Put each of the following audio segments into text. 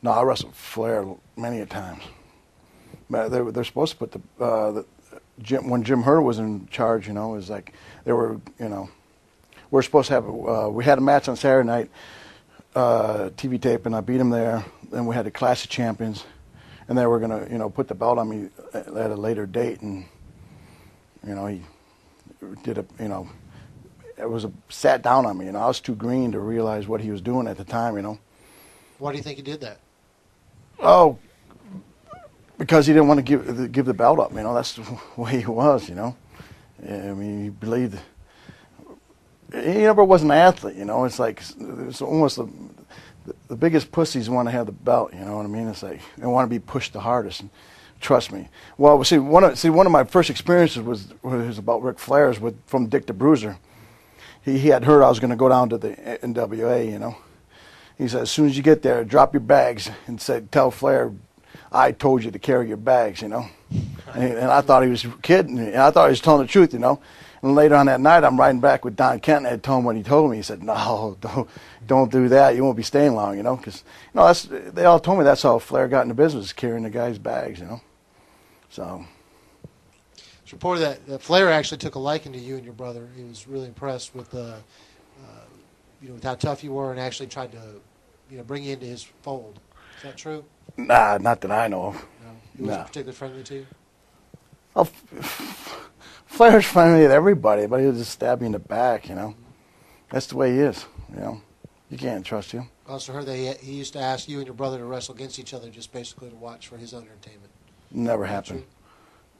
No, I wrestled Flair many a times. But they're supposed to put the Jim, when Jim Hurd was in charge, you know, it was like they were, you know, we're supposed to have we had a match on Saturday night, TV tape, and I beat him there. Then we had the Clash of Champions, and they were gonna, you know, put the belt on me at a later date, and you know, he did a, you know, sat down on me. You know, I was too green to realize what he was doing at the time. You know. Why do you think he did that? Oh, because he didn't want to give the belt up. You know, that's the way he was. You know, I mean, he believed. He never was an athlete. You know, it's like it's almost the biggest pussies want to have the belt. You know what I mean? It's like they want to be pushed the hardest. And trust me. Well, see, one of my first experiences was about Ric Flair's from Dick the Bruiser. He had heard I was going to go down to the NWA. You know. He said, as soon as you get there, drop your bags and tell Flair, I told you to carry your bags, you know. And I thought he was kidding me. And I thought he was telling the truth, you know. And later on that night, I'm riding back with Don Kent, and I had told him what he told me. He said, no, don't do that. You won't be staying long, you know. Because, you know, they all told me that's how Flair got into business, carrying the guy's bags, you know. So. It's reported that Flair actually took a liking to you and your brother. He was really impressed with you know, with how tough you were, and actually tried to, you know, bring you into his fold. Is that true? Nah, not that I know of. No, he wasn't particularly friendly to you. Oh, Flair's friendly with everybody, but he'll just stab you in the back, you know. That's the way he is, you know. You can't trust him. I also heard that he used to ask you and your brother to wrestle against each other, just basically to watch for his own entertainment. Never happened.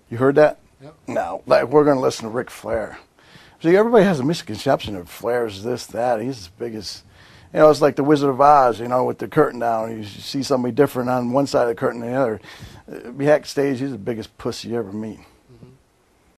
You heard that? Yep. No, like we're going to listen to Ric Flair. See, everybody has a misconception of Flair's this, that. He's as big as, you know, it's like the Wizard of Oz, you know, with the curtain down. You see somebody different on one side of the curtain than the other. Backstage, he's the biggest pussy you ever meet.